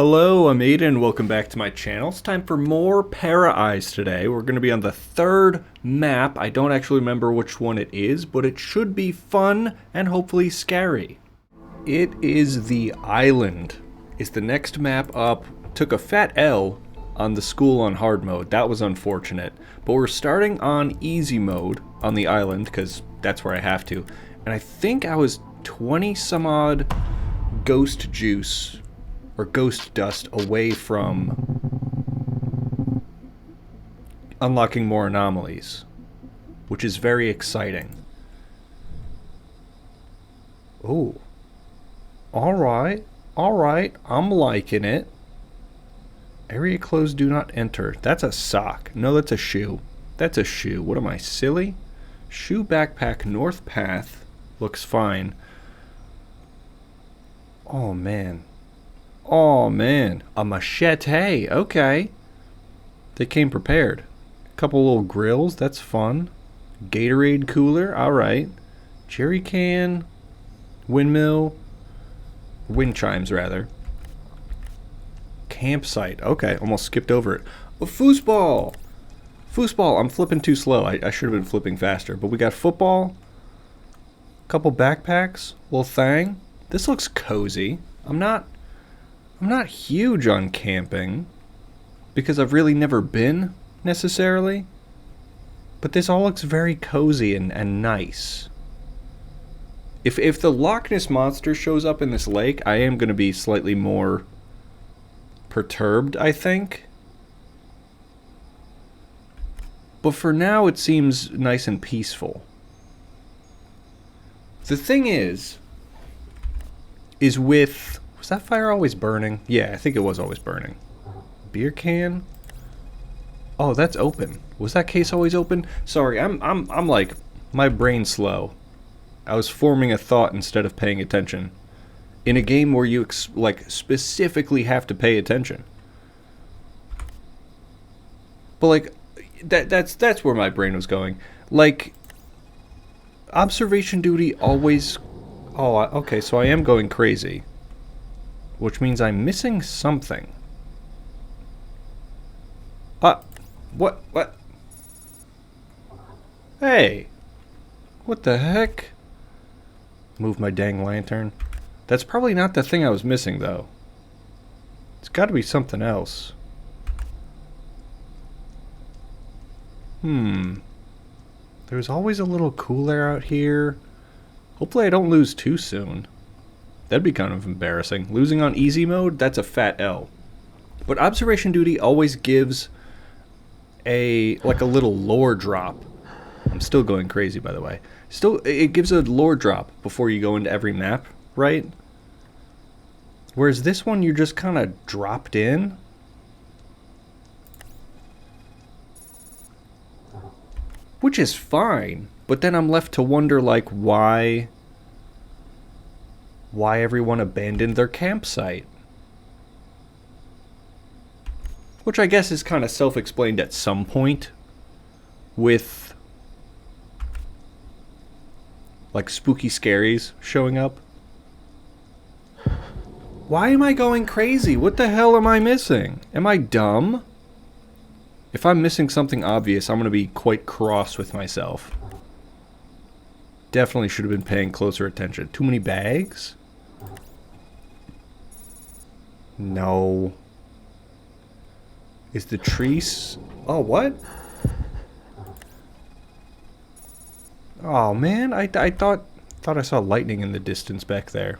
Hello, I'm Aiden. Welcome back to my channel. It's time for more Para-Eyes today. We're going to be on the third map. I don't actually remember which one it is, but it should be fun and hopefully scary. It is the island. It's the next map up. Took a fat L on the school on hard mode. That was unfortunate. But we're starting on easy mode on the island because that's where I have to. And I think I was 20 some odd ghost juice or ghost dust away from unlocking more anomalies, which is very exciting. Oh, all right, I'm liking it. Area closed, do not enter. That's a sock. No, that's a shoe. That's a shoe. What am I, silly? Shoe backpack, north path. Looks fine. Oh, man. Oh, man. A machete. Okay. They came prepared. A couple little grills. That's fun. Gatorade cooler. Alright. Jerry can. Windmill. Wind chimes, rather. Campsite. Okay. Almost skipped over it. A foosball. Foosball. I'm flipping too slow. I should have been flipping faster. But we got football. Couple backpacks. Little thing. This looks cozy. I'm not huge on camping because I've really never been necessarily, but this all looks very cozy and nice. If the Loch Ness Monster shows up in this lake, I am going to be slightly more perturbed, I think. But for now, it seems nice and peaceful. The thing is with... Was that fire always burning? Yeah, I think it was always burning. Beer can? Oh, that's open. Was that case always open? Sorry, I'm like, my brain's slow. I was forming a thought instead of paying attention. In a game where you like specifically have to pay attention. But like, that's where my brain was going. Like, observation duty always... Oh, okay, so I am going crazy. Which means I'm missing something. What? Hey! What the heck? Move my dang lantern. That's probably not the thing I was missing, though. It's gotta be something else. There's always a little cooler out here. Hopefully I don't lose too soon. That'd be kind of embarrassing. Losing on easy mode, that's a fat L. But observation duty always gives a little lore drop. I'm still going crazy, by the way. Still, it gives a lore drop before you go into every map, right? Whereas this one, you're just kind of dropped in. Which is fine, but then I'm left to wonder, like, why everyone abandoned their campsite. Which I guess is kind of self-explained at some point with like spooky scaries showing up. Why am I going crazy? What the hell am I missing? Am I dumb? If I'm missing something obvious, I'm going to be quite cross with myself. Definitely should have been paying closer attention. Too many bags? No. Is the trees... Oh, what? Oh, man. I thought I saw lightning in the distance back there.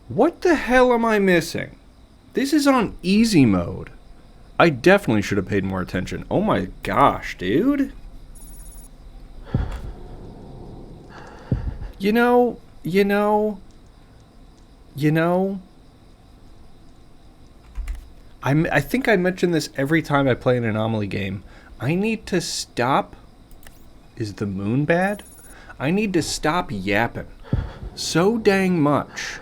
What the hell am I missing? This is on easy mode. I definitely should have paid more attention. Oh my gosh, dude. You know... I think I mention this every time I play an anomaly game. I need to stop... Is the moon bad? I need to stop yapping. So dang much.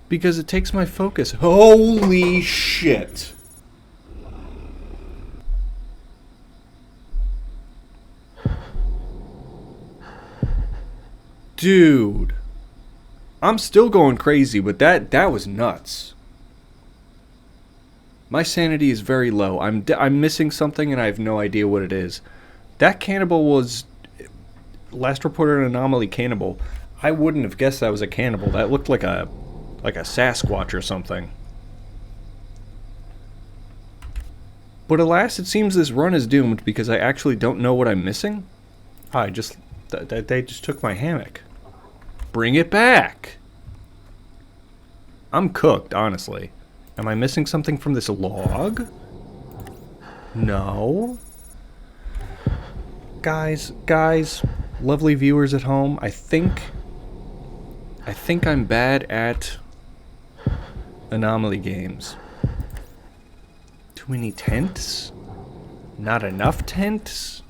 Because it takes my focus. Holy shit! Dude. I'm still going crazy, but that was nuts. My sanity is very low. I'm missing something and I have no idea what it is. That cannibal was last reported an anomaly cannibal. I wouldn't have guessed that was a cannibal. That looked like a Sasquatch or something. But alas, it seems this run is doomed because I actually don't know what I'm missing. They just took my hammock. Bring it back. I'm cooked, honestly. Am I missing something from this log? No. Guys, lovely viewers at home, I think I'm bad at anomaly games. Too many tents? Not enough tents?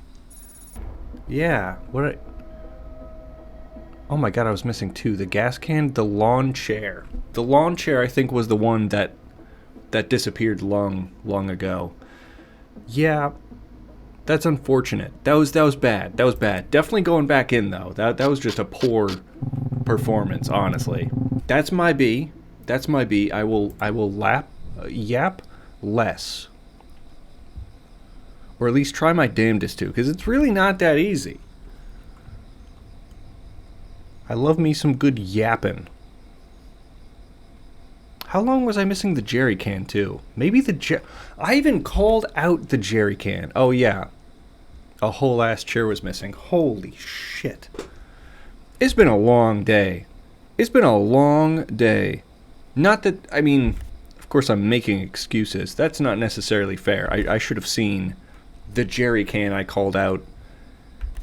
Yeah, oh my god, I was missing two. The gas can, the lawn chair. The lawn chair, I think, was the one that disappeared long ago. Yeah, that's unfortunate. That was bad. That was bad. Definitely going back in, though. That was just a poor performance, honestly. That's my B. I will yap less. Or at least try my damnedest to, because it's really not that easy. I love me some good yapping. How long was I missing the jerry can, too? Maybe I even called out the jerry can. Oh, yeah. A whole ass chair was missing. Holy shit. It's been a long day. Not that, I mean, of course I'm making excuses. That's not necessarily fair. I should have seen the jerry can I called out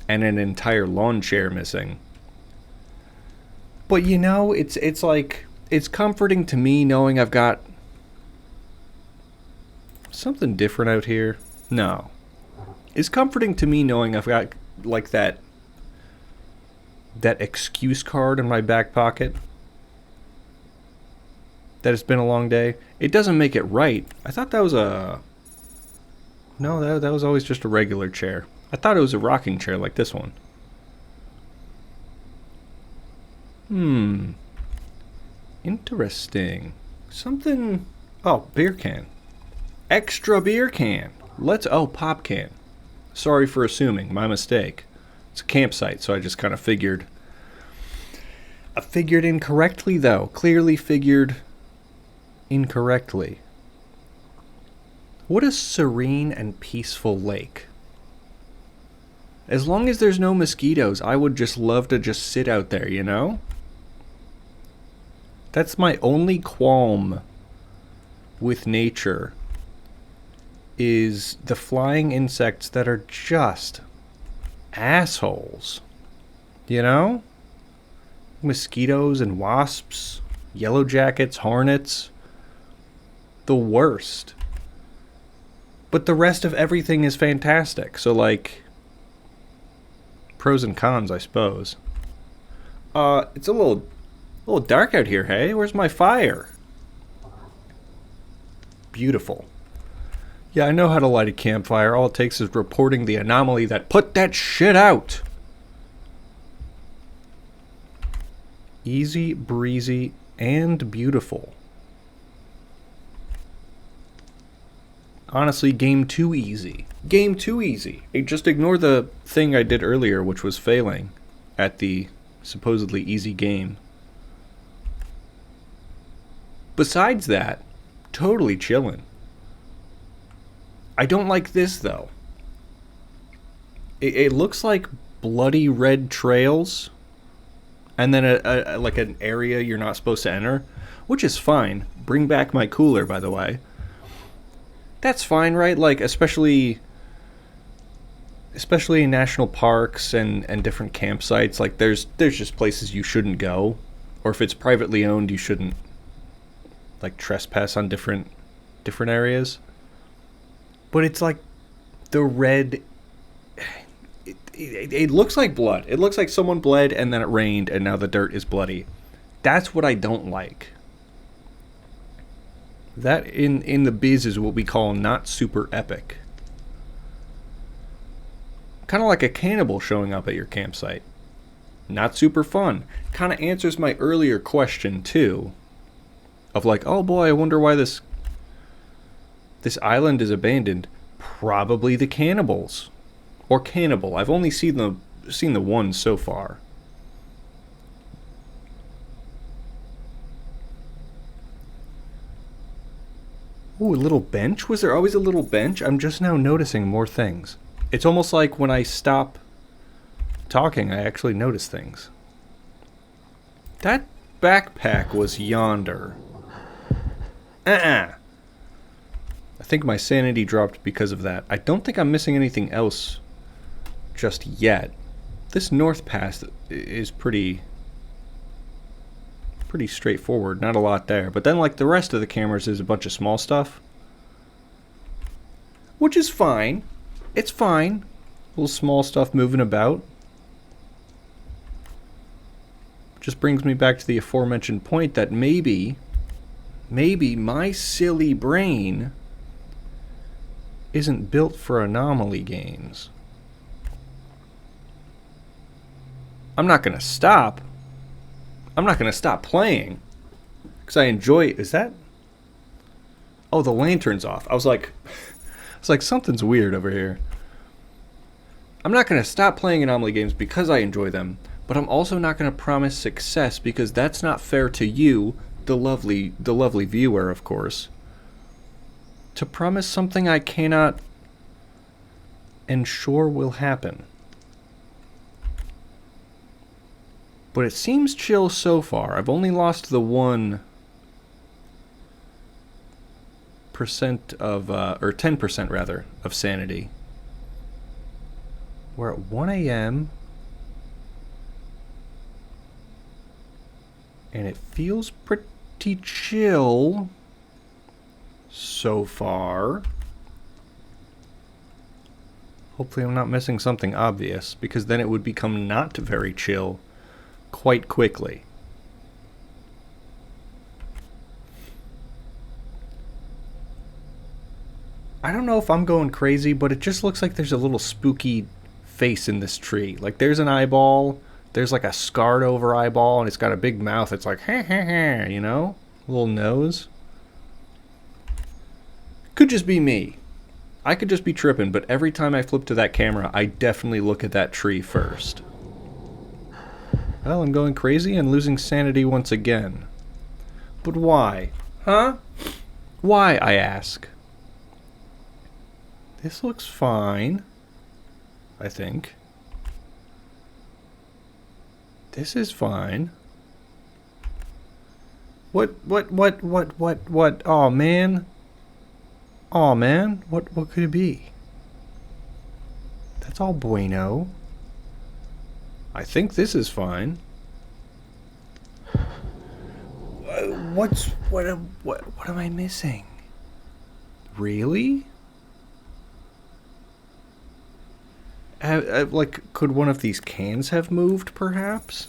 and an entire lawn chair missing. But you know, it's like, it's comforting to me knowing I've got something different out here. No. It's comforting to me knowing I've got like that excuse card in my back pocket. That it's been a long day. It doesn't make it right. I thought that was No, that was always just a regular chair. I thought it was a rocking chair like this one. Interesting. Something... Oh, beer can. Extra beer can. Pop can. Sorry for assuming. My mistake. It's a campsite, so I just kind of figured. I figured incorrectly, though. Clearly figured incorrectly. What a serene and peaceful lake. As long as there's no mosquitoes, I would just love to just sit out there, you know? That's my only qualm with nature, is the flying insects that are just assholes. You know? Mosquitoes and wasps, yellow jackets, hornets. The worst. But the rest of everything is fantastic. So, like, pros and cons, I suppose. It's a little dark out here, hey? Where's my fire? Beautiful. Yeah, I know how to light a campfire. All it takes is reporting the anomaly that put that shit out. Easy, breezy, and beautiful. Honestly, game too easy. Game too easy. Just ignore the thing I did earlier, which was failing at the supposedly easy game. Besides that, totally chillin'. I don't like this, though. It looks like bloody red trails, and then like an area you're not supposed to enter, which is fine. Bring back my cooler, by the way. That's fine, right? Like, especially in national parks and different campsites. Like, there's just places you shouldn't go, or if it's privately owned, you shouldn't like trespass on different areas. But it's like the red. It looks like blood. It looks like someone bled and then it rained and now the dirt is bloody. That's what I don't like. That in the biz is what we call not super epic. Kind of like a cannibal showing up at your campsite. Not super fun. Kind of answers my earlier question, too. Of like, oh boy, I wonder why this island is abandoned. Probably the cannibals. Or cannibal. I've only seen the one so far. Ooh, a little bench? Was there always a little bench? I'm just now noticing more things. It's almost like when I stop talking, I actually notice things. That backpack was yonder. I think my sanity dropped because of that. I don't think I'm missing anything else just yet. This north pass is pretty straightforward. Not a lot there. But then, like, the rest of the cameras is a bunch of small stuff. Which is fine. It's fine. Little small stuff moving about. Just brings me back to the aforementioned point that maybe my silly brain isn't built for anomaly games. I'm not going to stop. I'm not going to stop playing. Because I enjoy... Is that... Oh, the lantern's off. I was like... It's like something's weird over here. I'm not going to stop playing anomaly games because I enjoy them. But I'm also not going to promise success because that's not fair to you, the lovely viewer, of course. To promise something I cannot ensure will happen. But it seems chill so far. I've only lost the 1% of, or 10% rather, of sanity. We're at 1 a.m. And it feels pretty chill so far. Hopefully I'm not missing something obvious, because then it would become not very chill quite quickly. I don't know if I'm going crazy, but it just looks like there's a little spooky face in this tree. Like there's an eyeball, there's like a scarred over eyeball, and it's got a big mouth. It's like, ha ha ha, you know? Little nose. Could just be me. I could just be tripping, but every time I flip to that camera, I definitely look at that tree first. Well, I'm going crazy and losing sanity once again. But why? Huh? Why, I ask? This looks fine. I think. This is fine. What? Aw, man. Aw, man. What could it be? That's all bueno. I think this is fine. What am I missing? Really? Like, could one of these cans have moved, perhaps?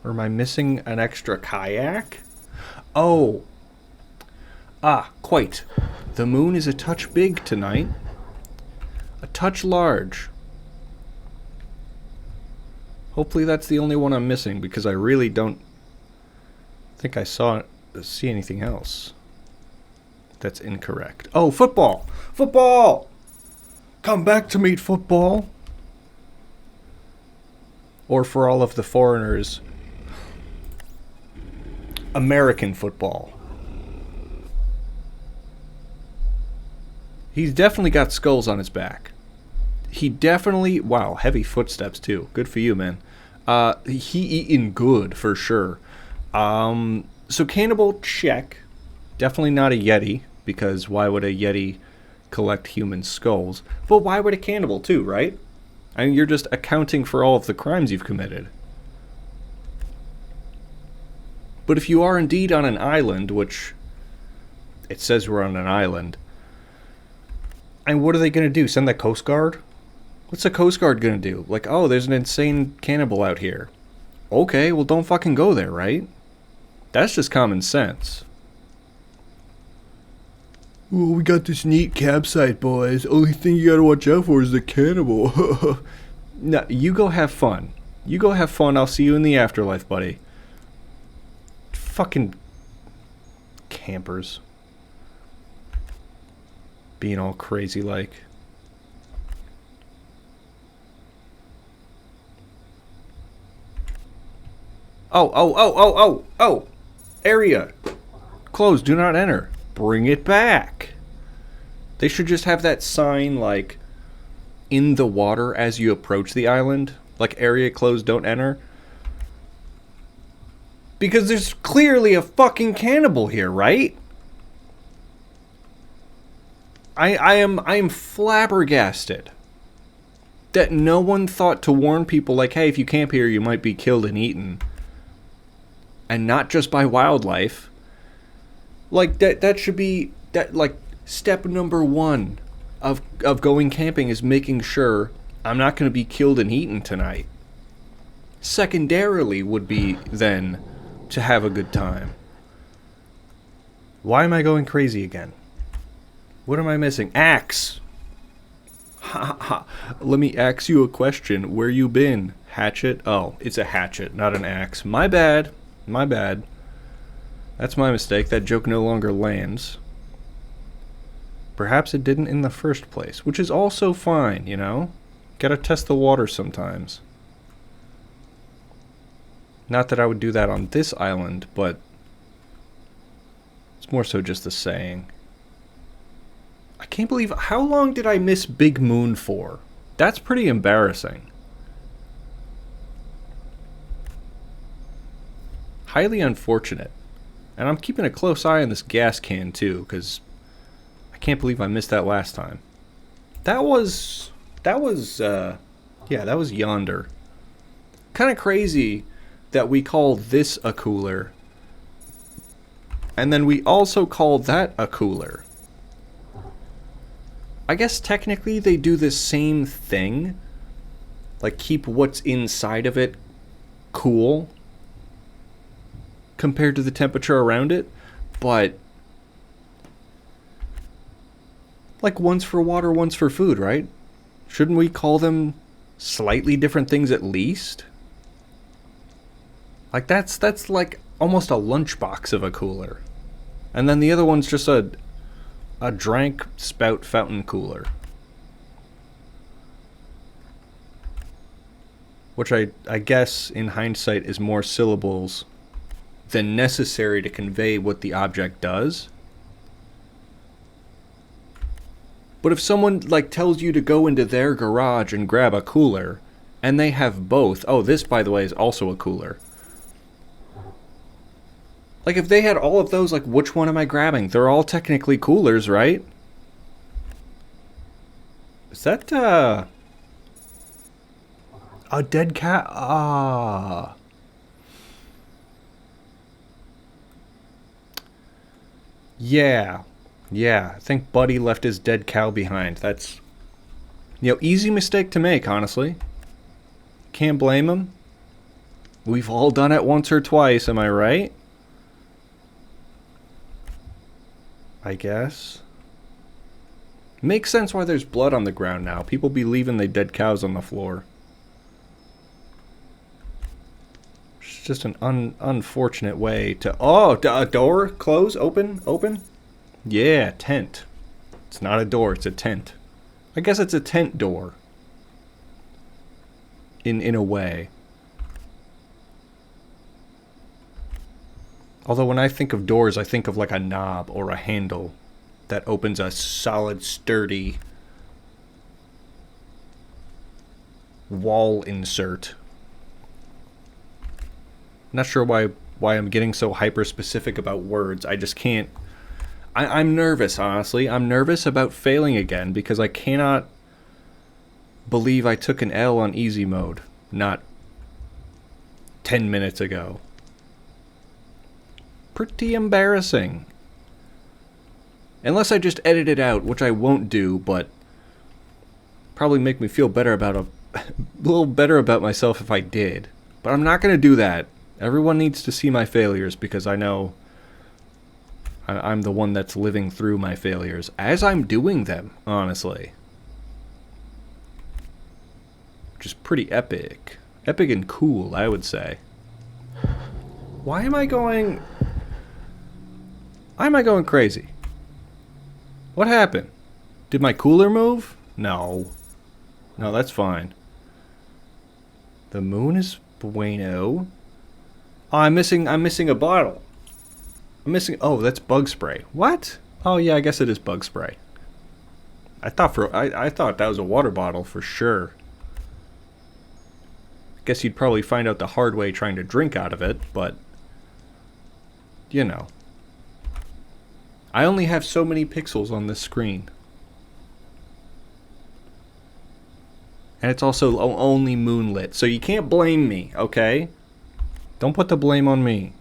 Or am I missing an extra kayak? Oh. Ah, quite. The moon is a touch big tonight. A touch large. Hopefully that's the only one I'm missing, because I really don't think I see anything else that's incorrect. Oh, football! Football! Come back to meet football! Or for all of the foreigners, American football. He's definitely got skulls on his back. He definitely... Wow, heavy footsteps too. Good for you, man. He eating good, for sure. So cannibal, check. Definitely not a yeti, because why would a yeti collect human skulls? But why would a cannibal too, right? I mean, you're just accounting for all of the crimes you've committed. But if you are indeed on an island, which it says we're on an island, and what are they going to do? Send the Coast Guard? What's the Coast Guard going to do? Like, oh, there's an insane cannibal out here. Okay, well, don't fucking go there, right? That's just common sense. Oh, we got this neat campsite, boys. Only thing you gotta watch out for is the cannibal. No, you go have fun. You go have fun. I'll see you in the afterlife, buddy. Fucking campers. Being all crazy like. Oh. Area. Closed. Do not enter. Bring it back. They should just have that sign, like, in the water as you approach the island. Like, area closed, don't enter. Because there's clearly a fucking cannibal here, right? I am flabbergasted that no one thought to warn people, like, hey, if you camp here, you might be killed and eaten. And not just by wildlife. Like, that should be, that, like, step number one of going camping is making sure I'm not going to be killed and eaten tonight. Secondarily would be, then, to have a good time. Why am I going crazy again? What am I missing? Axe! Ha ha. Let me ask you a question. Where you been? Hatchet? Oh, it's a hatchet, not an axe. My bad. My bad. That's my mistake. That joke no longer lands. Perhaps it didn't in the first place, which is also fine, you know? Gotta test the water sometimes. Not that I would do that on this island, but it's more so just a saying. I can't believe, how long did I miss Big Moon for? That's pretty embarrassing. Highly unfortunate. And I'm keeping a close eye on this gas can too, because I can't believe I missed that last time. That was yonder. Kind of crazy that we call this a cooler, and then we also call that a cooler. I guess technically they do the same thing, like keep what's inside of it cool compared to the temperature around it, but like one's for water, one's for food, right? Shouldn't we call them slightly different things at least? Like that's like almost a lunchbox of a cooler. And then the other one's just a drank spout fountain cooler. Which I guess in hindsight is more syllables than necessary to convey what the object does. But if someone like tells you to go into their garage and grab a cooler, and they have both, oh, this by the way is also a cooler. Like if they had all of those, like which one am I grabbing? They're all technically coolers, right? Is that a dead cat? Ah. Yeah. I think Buddy left his dead cow behind. That's, easy mistake to make, honestly. Can't blame him. We've all done it once or twice, am I right? I guess. Makes sense why there's blood on the ground now. People be leaving their dead cows on the floor. It's just an unfortunate way to... Oh, a door? Close? Open? Yeah, tent. It's not a door, it's a tent. I guess it's a tent door. In a way. Although when I think of doors, I think of like a knob or a handle that opens a solid, sturdy wall insert. Not sure why I'm getting so hyper-specific about words. I just can't... I'm nervous, honestly. I'm nervous about failing again because I cannot believe I took an L on easy mode not 10 minutes ago. Pretty embarrassing. Unless I just edit it out, which I won't do, but probably make me feel better about a little better about myself if I did. But I'm not going to do that. Everyone needs to see my failures because I know I'm the one that's living through my failures as I'm doing them, honestly. Which is pretty epic. Epic and cool, I would say. Why am I going crazy? What happened? Did my cooler move? No. No, that's fine. The moon is bueno. Oh, I'm missing a bottle. Oh, that's bug spray. What? Oh yeah, I guess it is bug spray. I thought that was a water bottle for sure. Guess you'd probably find out the hard way trying to drink out of it, but you know. I only have so many pixels on this screen. And it's also only moonlit, so you can't blame me, okay? Don't put the blame on me.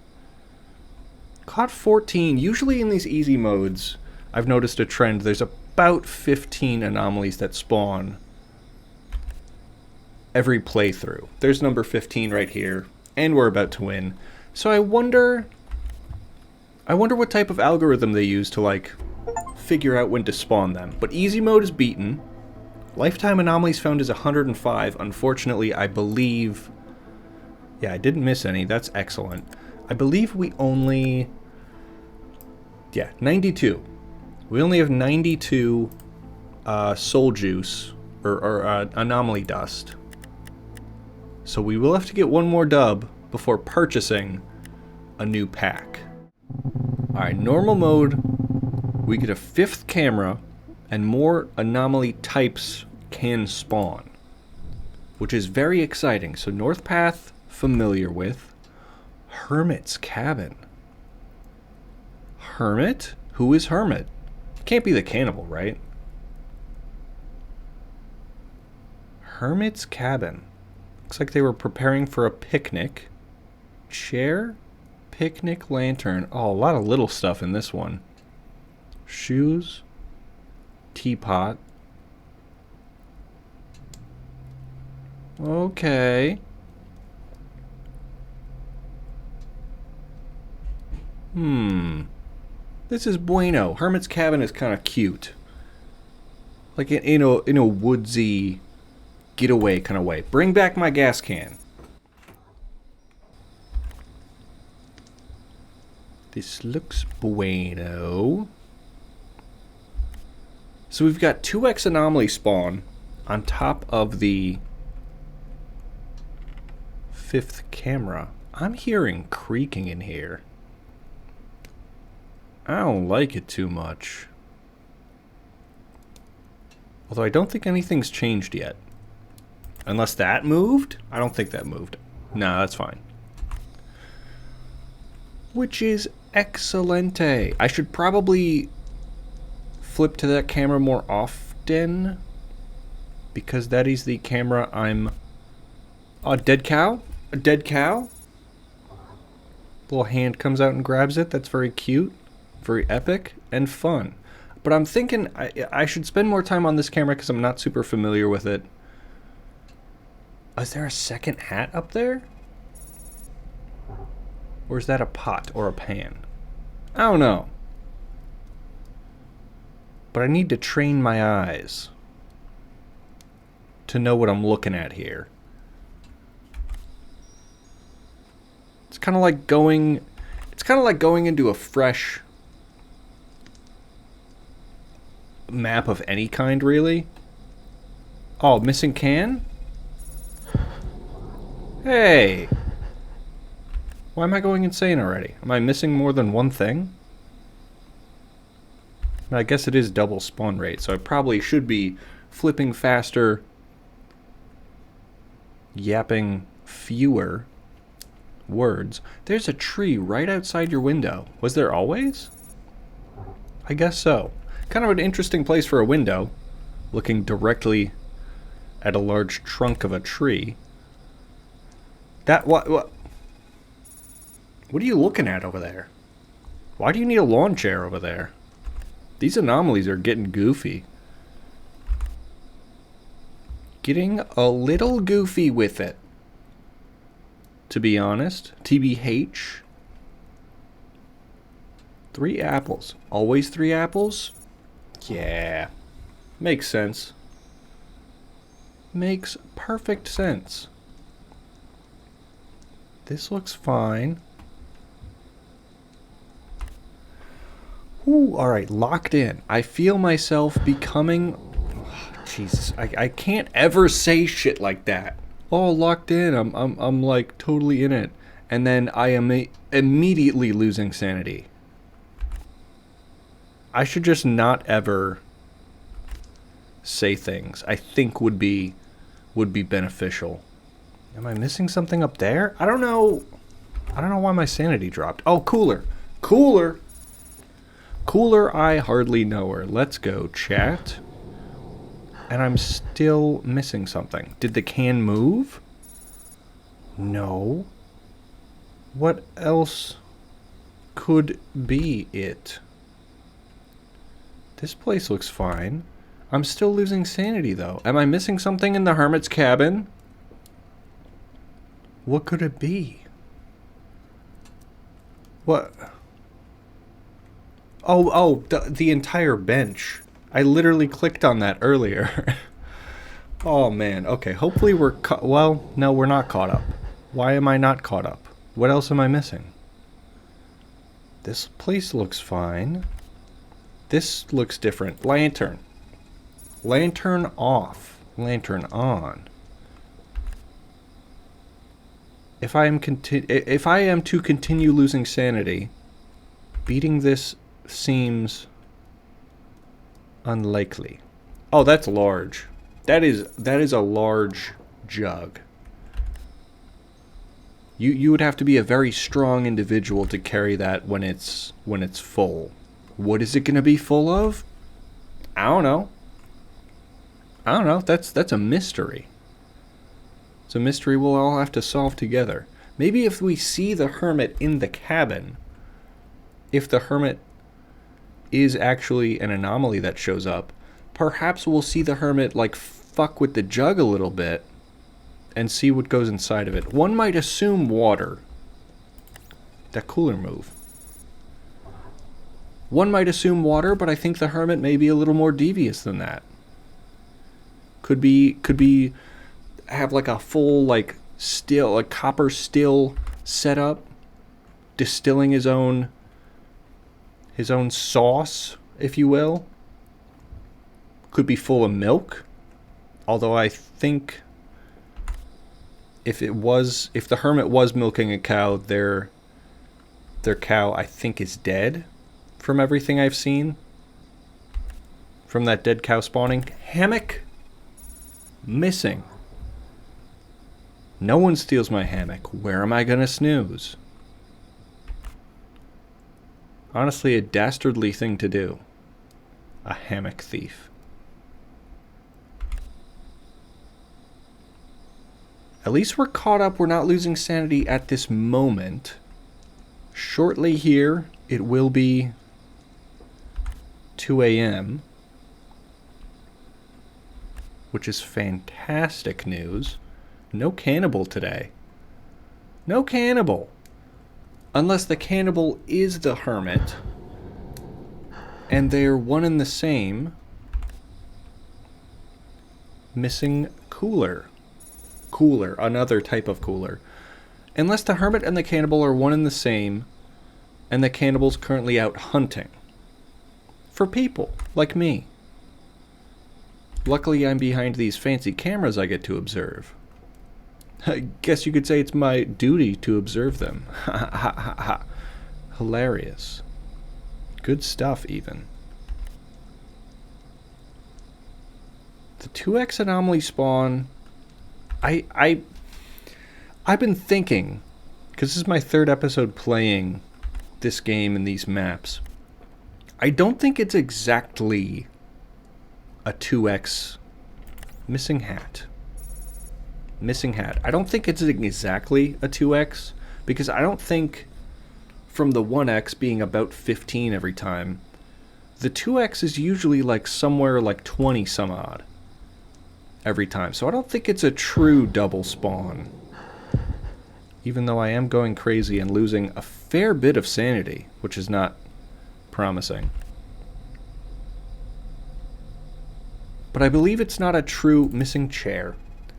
Caught 14. Usually in these easy modes, I've noticed a trend. There's about 15 anomalies that spawn every playthrough. There's number 15 right here, and we're about to win. So I wonder what type of algorithm they use to, like, figure out when to spawn them. But easy mode is beaten. Lifetime anomalies found is 105. Unfortunately, I believe... Yeah, I didn't miss any. That's excellent. I believe we only... Yeah, 92. We only have 92 soul juice, or anomaly dust. So we will have to get one more dub before purchasing a new pack. Alright, normal mode, we get a 5th camera, and more anomaly types can spawn, which is very exciting. So North Path, familiar with. Hermit's cabin. Hermit? Who is Hermit? Can't be the cannibal, right? Hermit's cabin. Looks like they were preparing for a picnic. Chair? Picnic lantern. Oh, a lot of little stuff in this one. Shoes. Teapot. Okay. This is bueno. Hermit's cabin is kind of cute. Like in a woodsy getaway kind of way. Bring back my gas can. This looks bueno. So we've got 2x anomaly spawn on top of the 5th camera. I'm hearing creaking in here. I don't like it too much. Although I don't think anything's changed yet. Unless that moved? I don't think that moved. No, that's fine. Which is excelente. I should probably flip to that camera more often, because that is the camera I'm... Oh, dead cow? A dead cow? Little hand comes out and grabs it. That's very cute. Very epic and fun. But I'm thinking I should spend more time on this camera because I'm not super familiar with it. Is there a second hat up there? Or is that a pot or a pan? I don't know. But I need to train my eyes to know what I'm looking at here. It's kind of like going into a fresh map of any kind, really. Oh, missing can? Hey! Why am I going insane already? Am I missing more than one thing? I guess it is double spawn rate, so I probably should be flipping faster, yapping fewer words. There's a tree right outside your window. Was there always? I guess so. Kind of an interesting place for a window, looking directly at a large trunk of a tree. What are you looking at over there? Why do you need a lawn chair over there? These anomalies are getting goofy. Getting a little goofy with it, to be honest. TBH. 3 apples. Always 3 apples? Yeah. Makes sense. Makes perfect sense. This looks fine. Ooh, alright, locked in. I feel myself becoming... Jesus, I can't ever say shit like that. Oh, locked in. I'm like totally in it. And then I am immediately losing sanity. I should just not ever say things I think would be beneficial. Am I missing something up there? I don't know why my sanity dropped. Oh, cooler. Cooler. Cooler, I hardly know her. Let's go, chat. And I'm still missing something. Did the can move? No. What else could be it? This place looks fine. I'm still losing sanity, though. Am I missing something in the hermit's cabin? What could it be? What? Oh, the entire bench. I literally clicked on that earlier. Oh, man. Okay, hopefully we're well, no, we're not caught up. Why am I not caught up? What else am I missing? This place looks fine. This looks different. Lantern. Lantern off. Lantern on. If I am to continue losing sanity, beating this seems unlikely. Oh, that's large. That is a large jug. You would have to be a very strong individual to carry that when it's full. What is it going to be full of? I don't know. That's a mystery. It's a mystery we'll all have to solve together. Maybe if we see the hermit in the cabin, if the hermit is actually an anomaly that shows up, perhaps we'll see the hermit like fuck with the jug a little bit and see what goes inside of it. One might assume water. That cooler move. One might assume water, but I think the hermit may be a little more devious than that. Could be have like a full like still, a copper still setup, distilling his own sauce, if you will. Could be full of milk. Although I think if the hermit was milking a cow, their cow I think is dead from everything I've seen. From that dead cow spawning. Hammock missing. No one steals my hammock. Where am I gonna snooze? Honestly, a dastardly thing to do. A hammock thief. At least we're caught up. We're not losing sanity at this moment. Shortly here, it will be 2 a.m., which is fantastic news. No cannibal today. No cannibal. Unless the cannibal is the hermit, and they're one and the same. Missing cooler. Cooler, another type of cooler. Unless the hermit and the cannibal are one and the same, and the cannibal's currently out hunting. For people like me. Luckily, I'm behind these fancy cameras I get to observe. I guess you could say it's my duty to observe them. Ha ha ha ha. Hilarious. Good stuff, even. The 2x anomaly spawn... I've been thinking, because this is my third episode playing this game and these maps. I don't think it's exactly a 2x missing hat. Missing hat. I don't think it's exactly a 2x, because I don't think from the 1x being about 15 every time, the 2x is usually like somewhere like 20 some odd every time. So I don't think it's a true double spawn. Even though I am going crazy and losing a fair bit of sanity, which is not promising. But I believe it's not a true missing chair.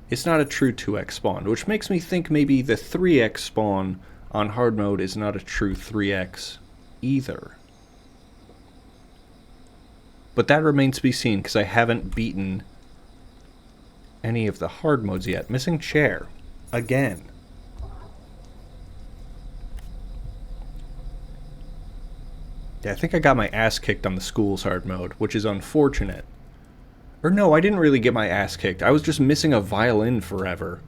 it's not a true 2x spawn, which makes me think maybe the 3x spawn on hard mode is not a true 3x either. But that remains to be seen, because I haven't beaten any of the hard modes yet. Missing chair. Again. Yeah, I think I got my ass kicked on the school's hard mode, which is unfortunate. Or no, I didn't really get my ass kicked. I was just missing a violin forever.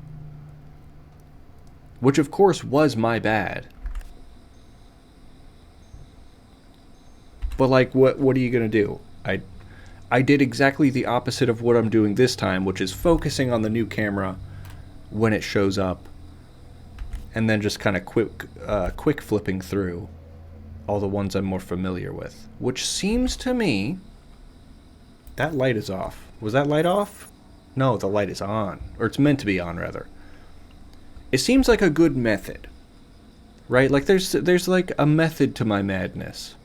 Which of course was my bad. But like, what are you gonna do? I did exactly the opposite of what I'm doing this time, which is focusing on the new camera when it shows up, and then just kind of quick flipping through all the ones I'm more familiar with. Which seems to me... That light is off. Was that light off? No, the light is on. Or it's meant to be on, rather. It seems like a good method. Right? Like, there's like a method to my madness.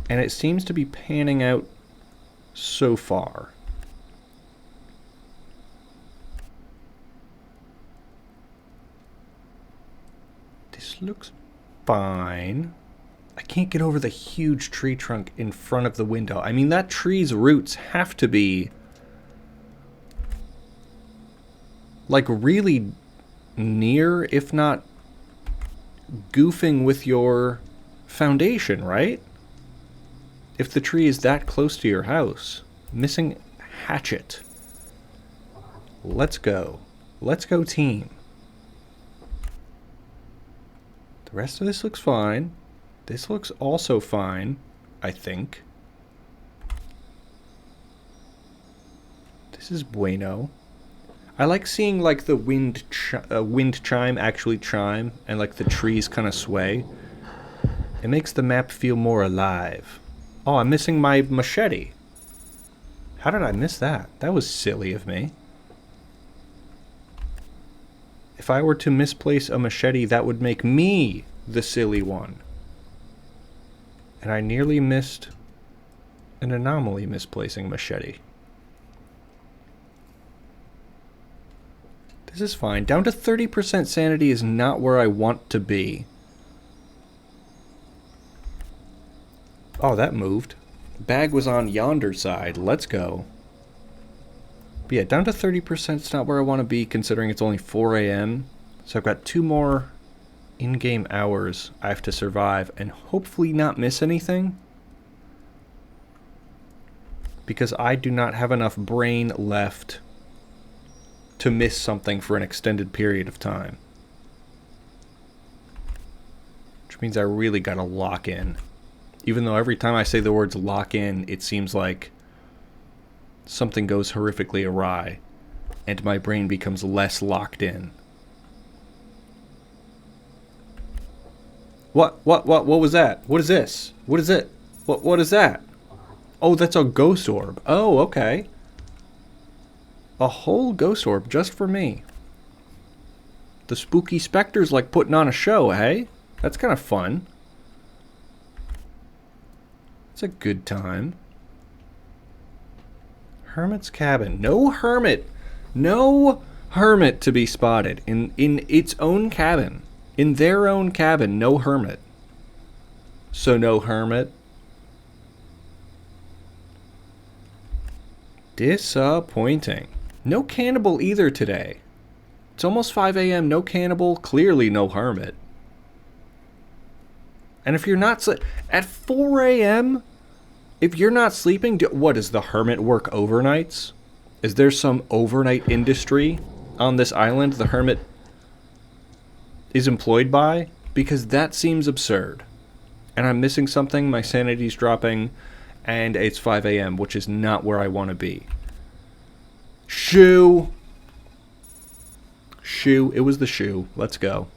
And it seems to be panning out so far. This looks fine. I can't get over the huge tree trunk in front of the window. I mean, that tree's roots have to be like really near, if not goofing with your foundation, right? If the tree is that close to your house. Missing hatchet. Let's go. Let's go, team. The rest of this looks fine. This looks also fine, I think. This is bueno. I like seeing like the wind chime actually chime, and like the trees kind of sway. It makes the map feel more alive. Oh, I'm missing my machete. How did I miss that? That was silly of me. If I were to misplace a machete, that would make me the silly one. And I nearly missed an anomaly misplacing machete. This is fine. Down to 30% sanity is not where I want to be. Oh, that moved. Bag was on yonder side. Let's go. But yeah, down to 30% is not where I want to be, considering it's only 4 a.m. So I've got 2 more in-game hours I have to survive and hopefully not miss anything. Because I do not have enough brain left to miss something for an extended period of time. Which means I really gotta lock in. Even though every time I say the words lock in, it seems like something goes horrifically awry and my brain becomes less locked in. What was that? What is this? What is it? What is that? Oh, that's a ghost orb. Oh, okay. A whole ghost orb just for me. The spooky specter's like putting on a show, hey? That's kind of fun. It's a good time. Hermit's cabin. No hermit. No hermit to be spotted. In its own cabin. In their own cabin, no hermit. So no hermit. Disappointing. No cannibal either today. It's almost 5 a.m. No cannibal. Clearly no hermit. And if you're not... At 4 a.m., if you're not sleeping... What, does the hermit work overnights? Is there some overnight industry on this island the hermit is employed by? Because that seems absurd. And I'm missing something. My sanity's dropping. And it's 5 a.m., which is not where I want to be. Shoe. Shoe. It was the shoe. Let's go.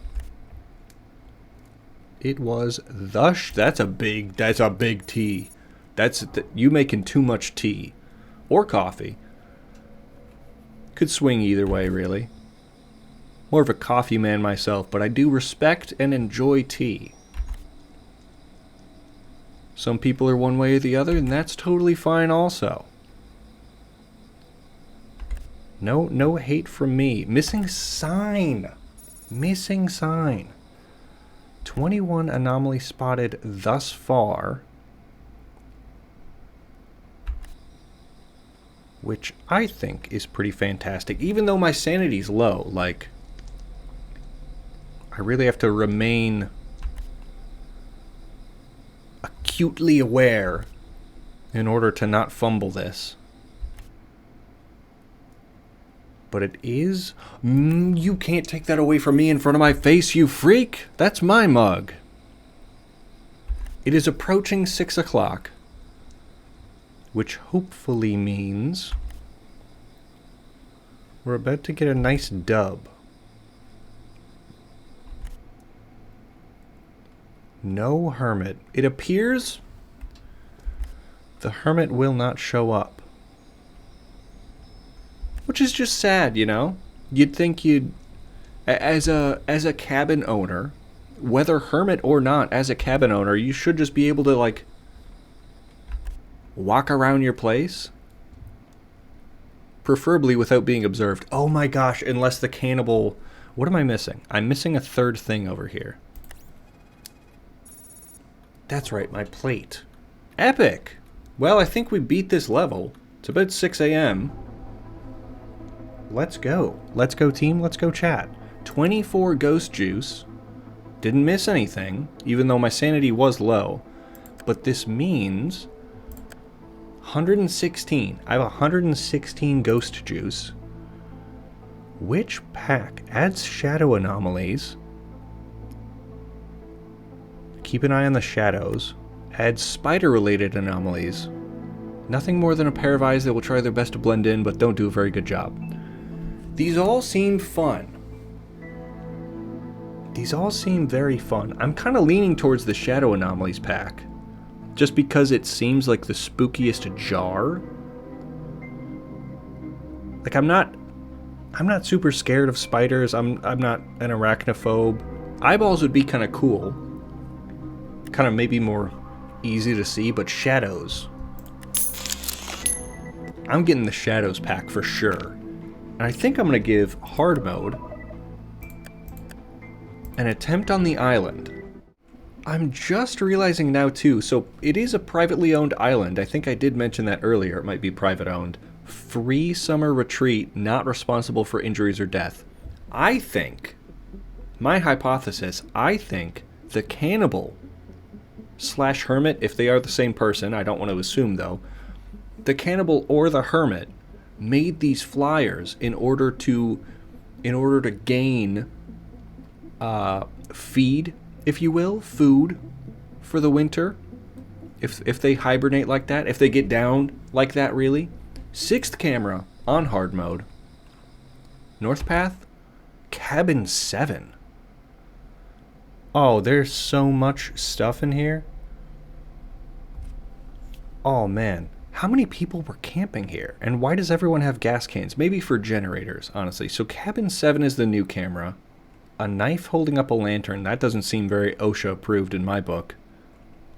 It was the that's a big tea. That's you making too much tea or coffee. Could swing either way, really. More of a coffee man myself, but I do respect and enjoy tea. Some people are one way or the other, and that's totally fine also. No hate from me. Missing sign. Missing sign. 21 anomalies spotted thus far. Which I think is pretty fantastic. Even though my sanity's low, like, I really have to remain acutely aware in order to not fumble this. But it is... you can't take that away from me in front of my face, you freak! That's my mug. It is approaching 6 o'clock. Which hopefully means we're about to get a nice dub. No hermit. It appears the hermit will not show up. Which is just sad, you know? You'd think you'd... As a cabin owner, whether hermit or not, as a cabin owner, you should just be able to, like, walk around your place. Preferably without being observed. Oh my gosh, unless the cannibal... What am I missing? I'm missing a third thing over here. That's right, my plate. Epic! Well, I think we beat this level. It's about 6 a.m. Let's go. Let's go, team. Let's go, chat. 24 ghost juice. Didn't miss anything, even though my sanity was low. But this means 116. I have 116 ghost juice. Which pack adds shadow anomalies? Keep an eye on the shadows. Adds spider-related anomalies. Nothing more than a pair of eyes that will try their best to blend in, but don't do a very good job. These all seem fun. These all seem very fun. I'm kind of leaning towards the shadow anomalies pack. Just because it seems like the spookiest jar. Like, I'm not super scared of spiders. I'm not an arachnophobe. Eyeballs would be kind of cool. Kind of maybe more easy to see, but shadows. I'm getting the shadows pack for sure. And I think I'm going to give hard mode an attempt on the island. I'm just realizing now too, so it is a privately owned island. I think I did mention that earlier. It might be private owned. Free summer retreat, not responsible for injuries or death. I think, my hypothesis, I think the cannibal / hermit, if they are the same person, I don't want to assume though, the cannibal or the hermit made these flyers in order to gain feed, if you will, food for the winter. If they hibernate like that, if they get down like that, really. 6th camera on hard mode. North Path, cabin 7. Oh, there's so much stuff in here. Oh man, how many people were camping here? And why does everyone have gas cans? Maybe for generators, honestly. So cabin 7 is the new camera. A knife holding up a lantern. That doesn't seem very OSHA approved in my book.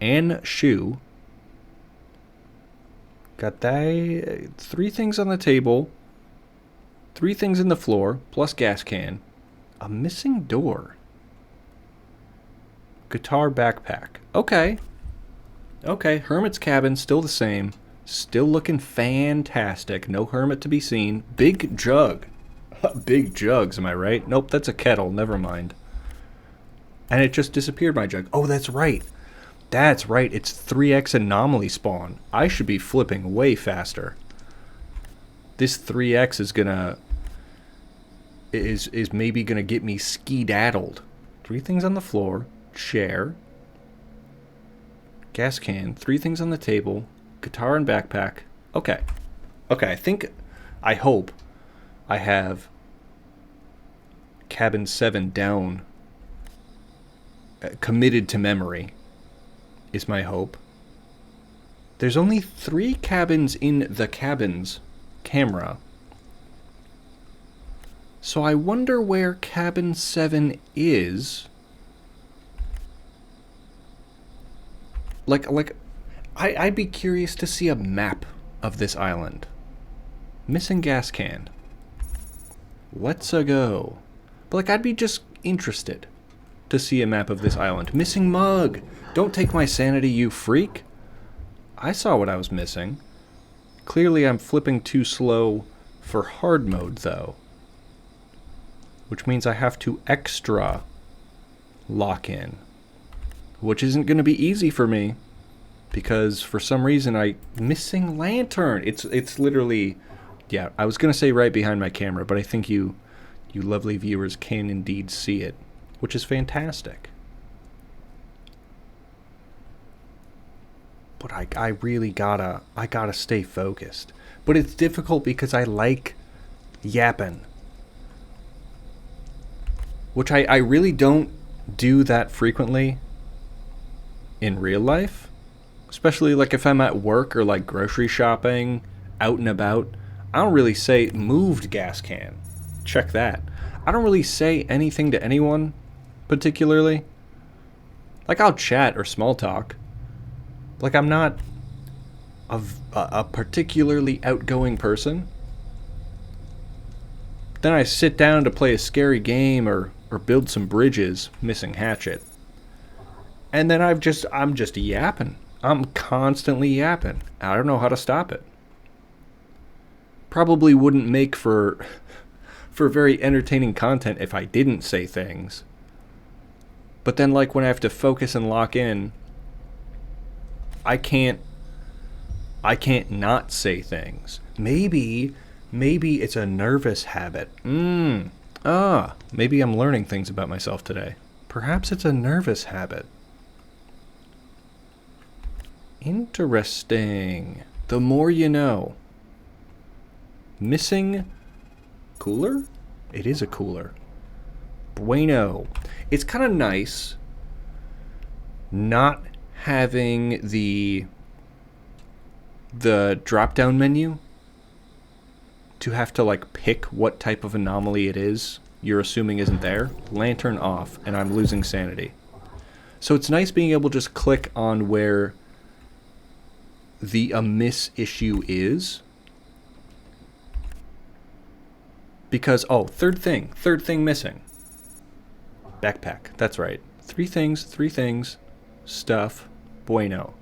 And shoe. Got that. 3 things on the table. 3 things in the floor, plus gas can. A missing door. Guitar backpack. Okay. Okay, hermit's cabin, still the same. Still looking fantastic. No hermit to be seen. Big jug. Big jugs, am I right? Nope, that's a kettle. Never mind. And it just disappeared, my jug. Oh, that's right. That's right. It's 3x anomaly spawn. I should be flipping way faster. This 3x is gonna... is maybe gonna get me ski-daddled. 3 things on the floor. Chair. Gas can. 3 things on the table. Guitar and backpack. Okay. Okay, I hope I have cabin 7 down. Committed to memory is my hope. There's only 3 cabins in the cabins camera. So I wonder where cabin 7 is. I'd be curious to see a map of this island. Missing gas can. Let's-a go. But, like, I'd be just interested to see a map of this island. Missing mug! Don't take my sanity, you freak! I saw what I was missing. Clearly I'm flipping too slow for hard mode, though. Which means I have to extra lock in. Which isn't going to be easy for me. Because for some reason missing lantern. It's literally... Yeah, I was going to say right behind my camera, but I think you lovely viewers can indeed see it. Which is fantastic. But I really gotta stay focused. But it's difficult because I like yapping. Which I really don't do that frequently in real life. Especially like if I'm at work or like grocery shopping, out and about. I don't really say, moved gas can. Check that. I don't really say anything to anyone, particularly. Like I'll chat or small talk. Like I'm not a particularly outgoing person. Then I sit down to play a scary game or build some bridges, missing hatchet. And then I'm just yapping. I'm constantly yapping. I don't know how to stop it. Probably wouldn't make for very entertaining content if I didn't say things. But then like when I have to focus and lock in, I can't not say things. Maybe it's a nervous habit. Maybe I'm learning things about myself today. Perhaps it's a nervous habit. Interesting. The more you know. Missing cooler? It is a cooler. Bueno. It's kind of nice not having the drop-down menu to have to like pick what type of anomaly it is you're assuming isn't there. Lantern off, and I'm losing sanity. So it's nice being able to just click on where the amiss issue is. Because, third thing missing. Backpack, that's right. Three things, stuff, bueno.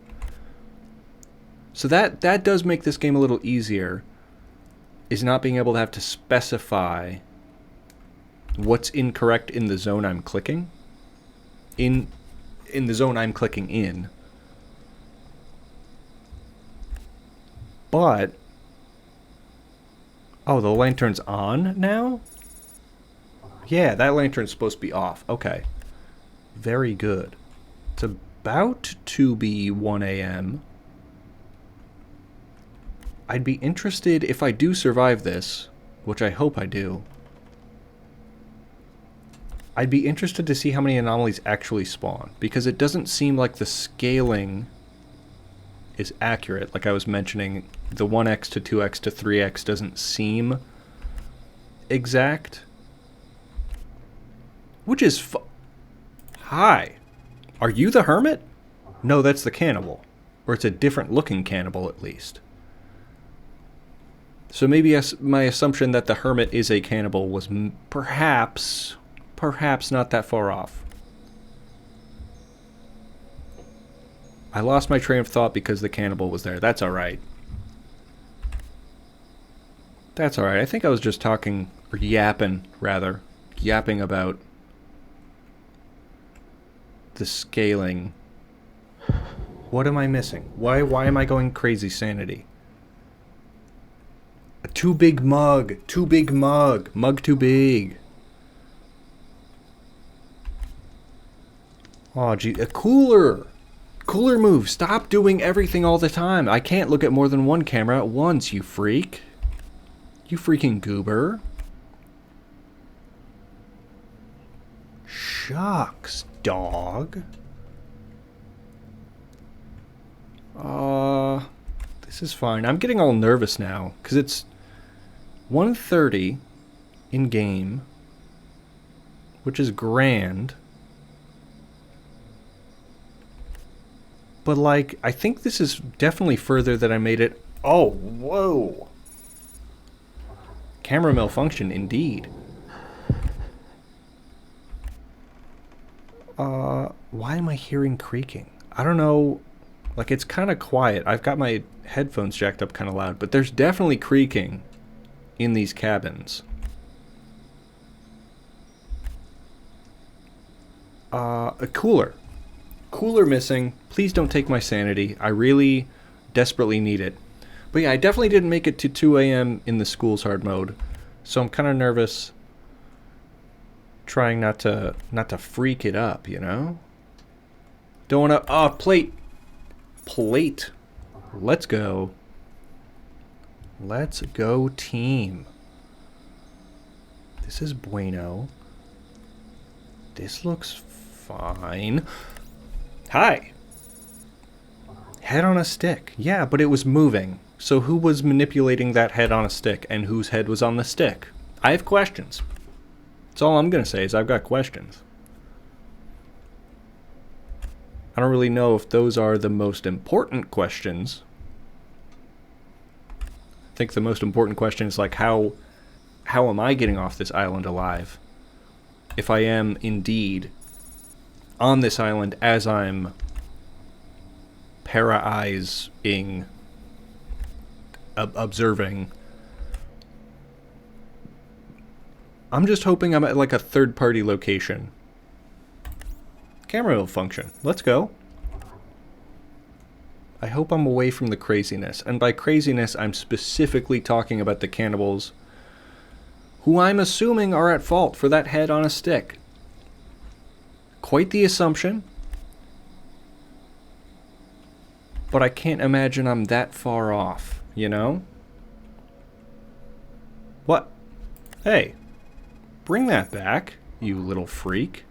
So that does make this game a little easier, is not being able to have to specify what's incorrect in the zone I'm clicking. In the zone I'm clicking in. But... Oh, the lantern's on now? Yeah, that lantern's supposed to be off. Okay. Very good. It's about to be 1 a.m. I'd be interested, if I do survive this, which I hope I do, I'd be interested to see how many anomalies actually spawn, because it doesn't seem like the scaling is accurate. Like I was mentioning, the 1x to 2x to 3x doesn't seem exact. Which is Hi. Are you the hermit? No, that's the cannibal. Or it's a different looking cannibal at least. So maybe my assumption that the hermit is a cannibal was perhaps not that far off. I lost my train of thought because the cannibal was there. That's alright. That's alright. I think I was just talking, or yapping, rather. Yapping about the scaling. What am I missing? Why am I going crazy sanity? A too big mug. Too big mug. Mug too big. Oh, gee. A cooler. Cooler move. Stop doing everything all the time. I can't look at more than one camera at once, you freak. You freaking goober. Shucks, dog. This is fine. I'm getting all nervous now, because it's 1:30 in game, which is grand. But, like, I think this is definitely further than I made it. Oh, whoa. Camera malfunction, indeed. Why am I hearing creaking? I don't know. Like, it's kind of quiet. I've got my headphones jacked up kind of loud, but there's definitely creaking in these cabins. A cooler. Cooler missing. Please don't take my sanity. I really desperately need it. But yeah, I definitely didn't make it to 2 a.m. in the school's hard mode. So I'm kind of nervous. Trying not to freak it up, you know? Don't want to... Oh, plate. Plate. Let's go. Let's go, team. This is bueno. This looks fine. Hi. Head on a stick. Yeah, but it was moving. So who was manipulating that head on a stick and whose head was on the stick? I have questions. That's all I'm going to say is I've got questions. I don't really know if those are the most important questions. I think the most important question is like how am I getting off this island alive? If I am indeed on this island as I'm para-eyes-ing, observing. I'm just hoping I'm at like a third-party location. Camera will function. Let's go. I hope I'm away from the craziness. And by craziness, I'm specifically talking about the cannibals, who I'm assuming are at fault for that head on a stick. Quite the assumption. But I can't imagine I'm that far off, you know? What? Hey. Bring that back, you little freak.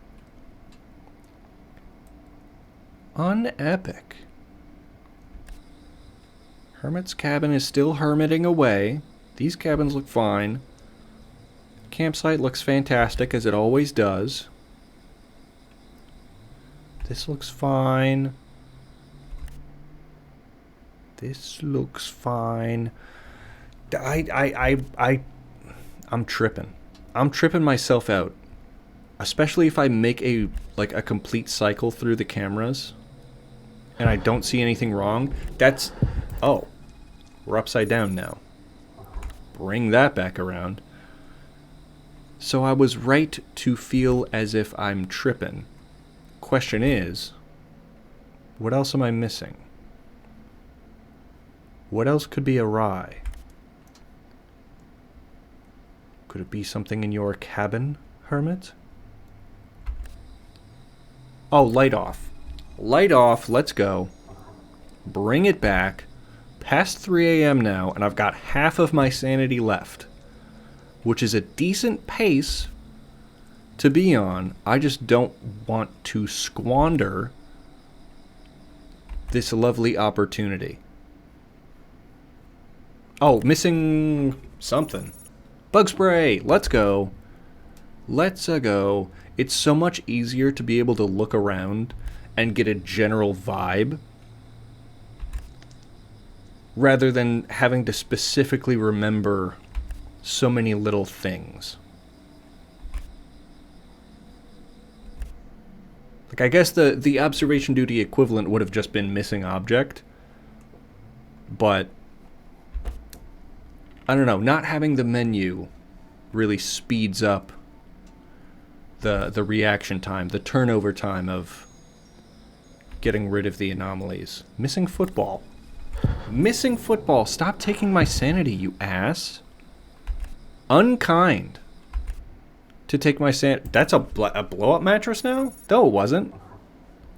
Unepic. Hermit's cabin is still hermiting away. These cabins look fine. Campsite looks fantastic, as it always does. This looks fine. This looks fine. I'm tripping. I'm tripping myself out. Especially if I make a complete cycle through the cameras and I don't see anything wrong. That's... Oh. We're upside down now. Bring that back around. So I was right to feel as if I'm tripping. Question is, what else am I missing? What else could be awry? Could it be something in your cabin, Hermit? Oh, light off. Light off, let's go. Bring it back. Past 3 a.m. now, and I've got half of my sanity left, which is a decent pace to be on. I just don't want to squander this lovely opportunity. Oh, missing something. Bug spray! Let's go. Let's go. It's so much easier to be able to look around and get a general vibe rather than having to specifically remember so many little things. Like, I guess the observation duty equivalent would have just been missing object, but I don't know, not having the menu really speeds up the reaction time, the turnover time of getting rid of the anomalies. Missing football. Missing football. Stop taking my sanity, you ass. Unkind to take my sanity. That's a blow-up mattress now? No, it wasn't.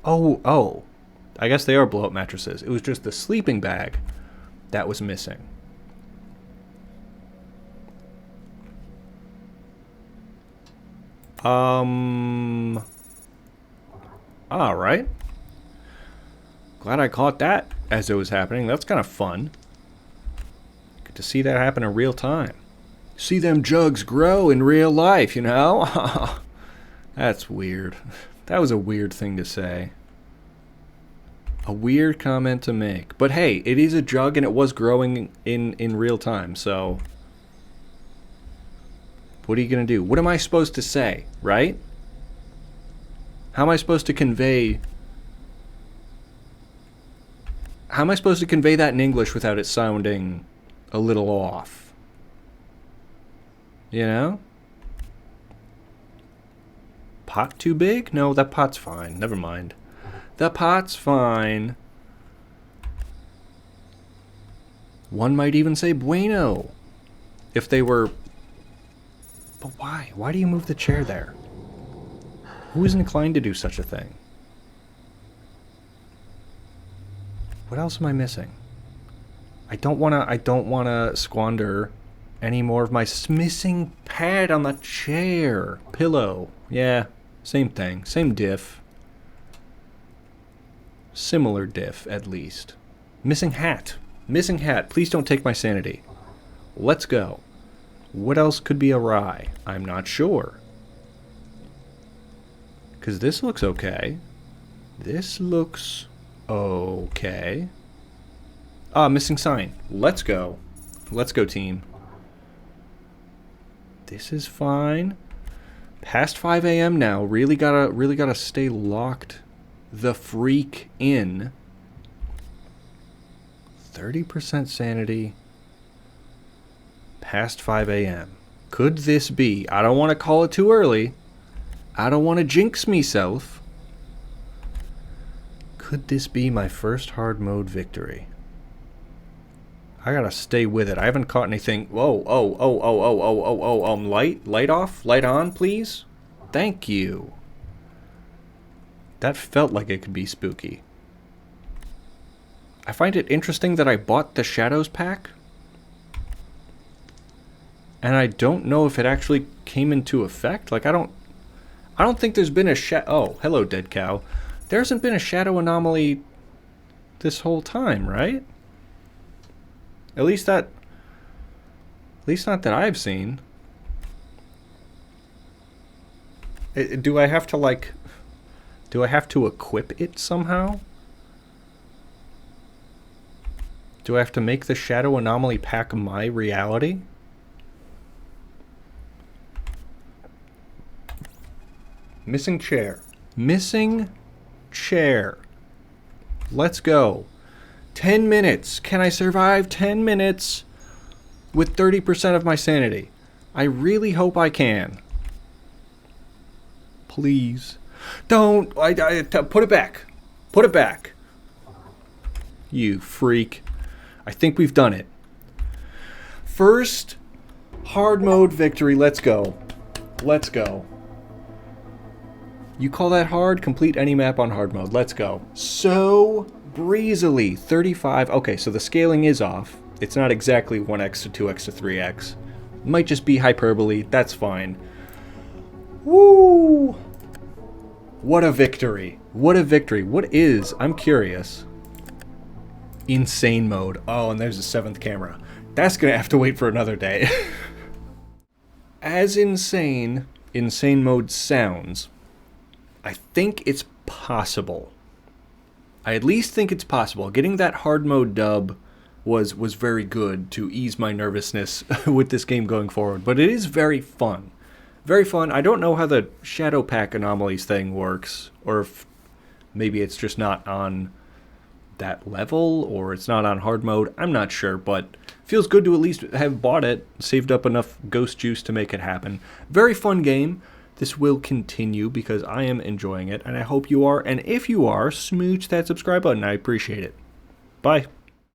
Oh. I guess they are blow-up mattresses. It was just the sleeping bag that was missing. Alright. Glad I caught that as it was happening. That's kind of fun. Good to see that happen in real time. See them jugs grow in real life, you know? That's weird. That was a weird thing to say. A weird comment to make. But hey, it is a jug and it was growing in real time, so... What are you going to do? What am I supposed to say, right? How am I supposed to convey... How am I supposed to convey that in English without it sounding a little off? You know? Pot too big? No, that pot's fine. Never mind. The pot's fine. One might even say bueno. If they were... But why? Why do you move the chair there? Who is inclined to do such a thing? What else am I missing? I don't wanna squander any more of my missing pad on the chair. Pillow. Yeah, same thing. Same diff. Similar diff, at least. Missing hat. Missing hat. Please don't take my sanity. Let's go. What else could be awry? I'm not sure. Because this looks okay. This looks okay. Ah, missing sign. Let's go. Let's go, team. This is fine. Past 5 a.m. now. Really gotta stay locked the freak in. 30% sanity. Past 5 a.m. Could this be? I don't want to call it too early. I don't want to jinx myself. Could this be my first hard mode victory? I gotta stay with it. I haven't caught anything. Whoa, light off? Light on, please? Thank you. That felt like it could be spooky. I find it interesting that I bought the Shadows pack. And I don't know if it actually came into effect. Like, I don't think there's been a oh, hello, dead cow. There hasn't been a shadow anomaly this whole time, right? At least not that I've seen. Do I have to equip it somehow? Do I have to make the shadow anomaly pack my reality? Missing chair. Missing chair. Let's go. 10 minutes. Can I survive 10 minutes with 30% of my sanity? I really hope I can. Please. Don't. Put it back. Put it back. You freak. I think we've done it. First hard mode victory. Let's go. Let's go. You call that hard? Complete any map on hard mode. Let's go. So breezily. 35. Okay, so the scaling is off. It's not exactly 1x to 2x to 3x. Might just be hyperbole. That's fine. Woo! What a victory. What a victory. What is, I'm curious, insane mode? Oh, and there's a 7th camera. That's going to have to wait for another day. As insane mode sounds, I think it's possible. I at least think it's possible. Getting that hard mode dub was very good to ease my nervousness with this game going forward. But it is very fun. Very fun. I don't know how the Shadow Pack Anomalies thing works. Or if maybe it's just not on that level. Or it's not on hard mode. I'm not sure. But feels good to at least have bought it. Saved up enough ghost juice to make it happen. Very fun game. This will continue because I am enjoying it, and I hope you are. And if you are, smooch that subscribe button. I appreciate it. Bye.